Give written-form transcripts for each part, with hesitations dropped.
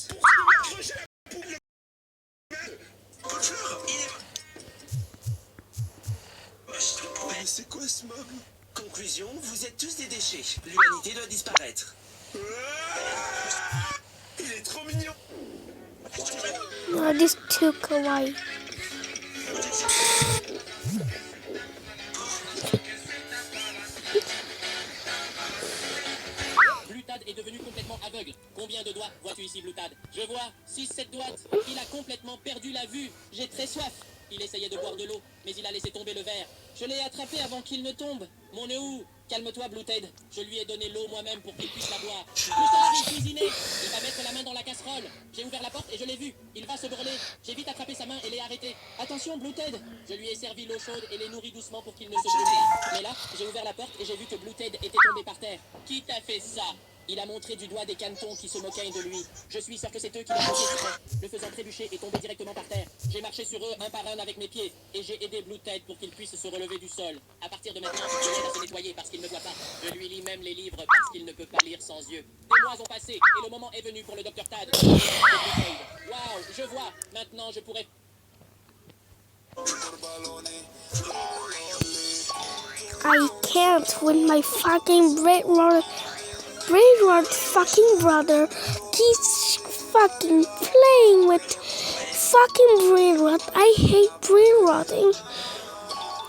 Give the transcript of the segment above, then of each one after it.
tête. Pour tu me m'accrocher la poule de merde. Couleur, il est... Mais c'est quoi ce mob? Conclusion, vous êtes tous des déchets. L'humanité doit disparaître. Il est trop mignon. No, this too kawaii. Blutad est devenu complètement aveugle. Combien de doigts vois-tu ici, Blutad? Je vois 6-7 doigts. Il a complètement perdu la vue. J'ai très soif. Il essayait de boire de l'eau, mais il a laissé tomber le verre. Je l'ai attrapé avant qu'il ne tombe. Mon Néou, calme-toi, Bluted. Je lui ai donné l'eau moi-même pour qu'il puisse la boire. Plus tard, il cuisinait. Il va mettre la main dans la casserole. J'ai ouvert la porte et je l'ai vu. Il va se brûler. J'ai vite attrapé sa main et l'ai arrêté. Attention, Bluted. Je lui ai servi l'eau chaude et l'ai nourri doucement pour qu'il ne se brûle pas. Mais là, j'ai ouvert la porte et j'ai vu que Bluted était tombé par terre. Qui t'a fait ça? Il a montré du doigt des cantons qui se moquaient de lui. Je suis sûr que c'est eux qui l'ont fait. Le faisant trébucher et tomber directement par terre. J'ai marché sur eux un par un avec mes pieds et j'ai aidé Bluted pour qu'il puisse se relever du sol. À partir de maintenant, je l'aide à se nettoyer parce qu'il ne voit pas. Je lui lis même les livres parce qu'il ne peut pas lire sans yeux. Des mois ont passé et le moment est venu pour le Dr Tad. Waouh, je vois. Maintenant, je pourrais... I can't with my fucking brain rot fucking brother. He's fucking playing with fucking brain rot. I hate brain rotting.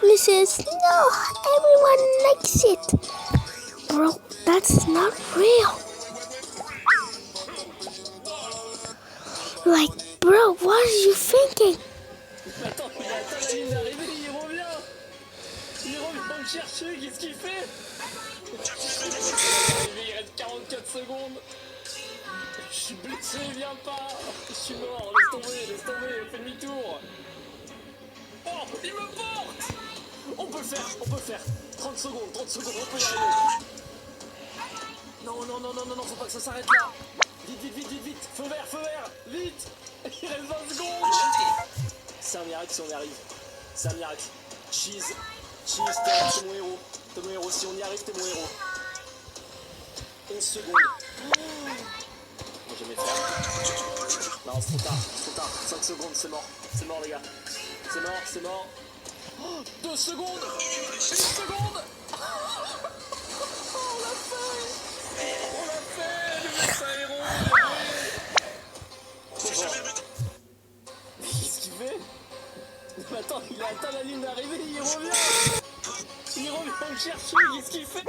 This is no, everyone likes it. Bro, that's not real. Like, bro, what are you thinking? Attends, il attend la ligne d'arrivée, il revient. Il revient me chercher, qu'est-ce qu'il fait? Il reste 44 secondes. Je suis blessé, viens pas. Je suis mort, laisse tomber, fais demi-tour. Oh, il me porte. On peut le faire. 30 secondes, on peut y arriver. Non, faut pas que ça s'arrête là. Vite. Feu vert, vite. Il reste 20 secondes. C'est un miracle si on y arrive. C'est un miracle. Cheese, t'es mon héros. Si on y arrive, t'es mon héros. 11 secondes. Moi jamais faire. Non, c'est trop tard. 5 secondes, c'est mort. C'est mort, les gars. C'est mort. Oh, 2 secondes. 1 seconde. On l'a fait. Le médecin héros. Qu'est-ce qu'il fait? Attends, il a atteint la ligne d'arrivée, il revient me chercher, qu'est-ce qu'il fait?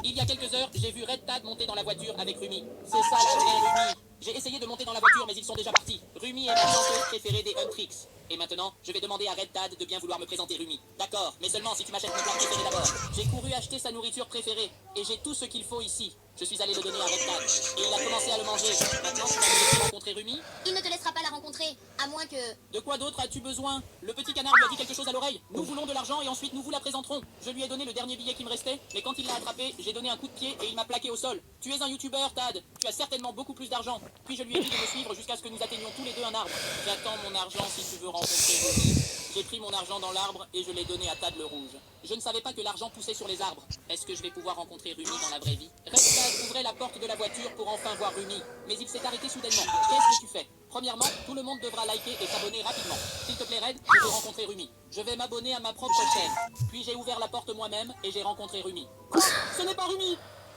Il y a quelques heures, j'ai vu Red Tad monter dans la voiture avec Rumi. C'est ça la vraie Rumi. J'ai essayé de monter dans la voiture, mais ils sont déjà partis. Rumi est ma chanteuse préférée des Huntrix. Et maintenant, je vais demander à Red Tad de bien vouloir me présenter Rumi. D'accord, mais seulement si tu m'achètes mon plat préféré d'abord. J'ai couru acheter sa nourriture préférée, et j'ai tout ce qu'il faut ici. Je suis allé le donner à Red Tad, et il a commencé à le manger. Maintenant, tu vas me laisser rencontrer Rumi? Il ne te laissera pas la rencontrer, à moins que... De quoi d'autre as-tu besoin? Le petit canard lui a dit quelque chose à l'oreille. Nous voulons de l'argent et ensuite nous vous la présenterons. Je lui ai donné le dernier billet qui me restait, mais quand il l'a attrapé, j'ai donné un coup de pied et il m'a plaqué au sol. Tu es un youtubeur, Tad. Tu as certainement beaucoup plus d'argent. Puis je lui ai dit de me suivre jusqu'à ce que nous atteignions tous les deux un arbre. J'attends mon argent si tu veux rencontrer Rumi. J'ai pris mon argent dans l'arbre et je l'ai donné à Tad le rouge. Je ne savais pas que l'argent poussait sur les arbres. Est-ce que je vais pouvoir rencontrer Rumi dans la vraie vie? Red Tad ouvrait la porte de la voiture pour enfin voir Rumi, mais il s'est arrêté soudainement. Qu'est-ce que tu fais? Premièrement, tout le monde devra liker et s'abonner rapidement. S'il te plaît, Red, je veux rencontrer Rumi. Je vais m'abonner à ma propre chaîne. Puis j'ai ouvert la porte moi-même et j'ai rencontré Rumi. Quoi? Ce n'est pas Rumi!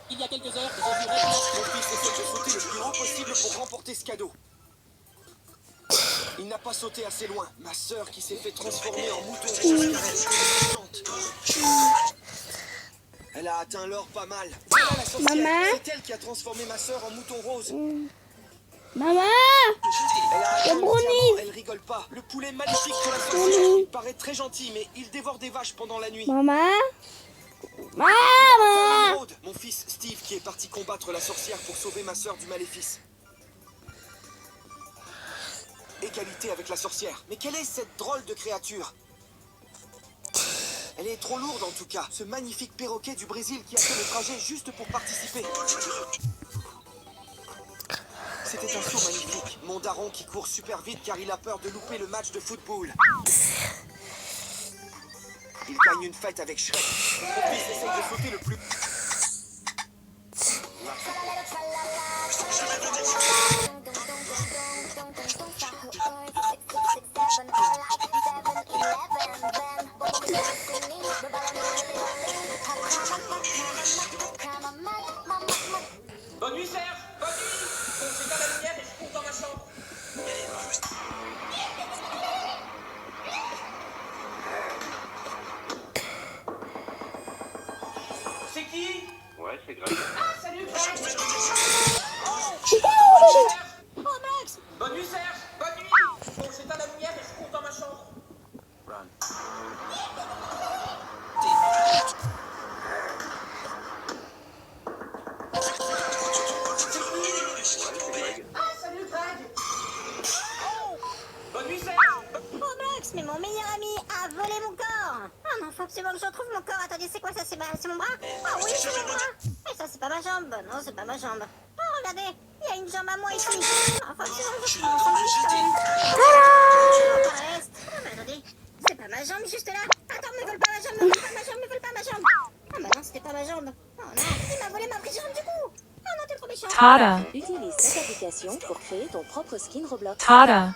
Il y a quelques heures, j'ai vu Red Tad. Mon fils essaie de sauter le plus haut possible pour remporter ce cadeau. Il n'a pas sauté assez loin. Ma sœur qui s'est fait transformer en mouton rouge car elle était méchante. Elle a atteint l'or pas mal. Voilà la sorcière. Maman? C'est elle qui a transformé ma sœur en mouton rose. Maman! Elle a atteint le brownie. diamant, elle rigole pas. Le poulet magnifique de la sorcière. Il paraît très gentil, mais il dévore des vaches pendant la nuit. Maman? Maman! Rode, mon fils Steve qui est parti combattre la sorcière pour sauver ma sœur du maléfice. Égalité avec la sorcière. Mais quelle est cette drôle de créature? Elle est trop lourde en tout cas. Ce magnifique perroquet du Brésil qui a fait le trajet juste pour participer. C'était un saut magnifique. Mon daron qui court super vite car il a peur de louper le match de football. Il gagne une fête avec Shrek. Mon fils essaye de sauter le plus... mais mon meilleur ami a volé mon corps. Ah non, faut absolument que je retrouve mon corps. Attendez, c'est quoi ça? C'est mon bras? Ah oui, c'est mon bras. Et ça, c'est pas ma jambe. Non, c'est pas ma jambe. Oh, regardez, il y a une jambe à moi ici. Ah, faut absolument que je retrouve mon sandwich quand même. Ah, mais attendez, c'est pas ma jambe juste là. Attends, me vole pas ma jambe, me vole pas ma jambe, me vole pas ma jambe. Ah bah non, c'était pas ma jambe. Oh non, il m'a volé ma vraie jambe du coup. Ah non, t'es trop méchant. Tata. Utilise cette application pour créer ton propre skin Roblox. Tata.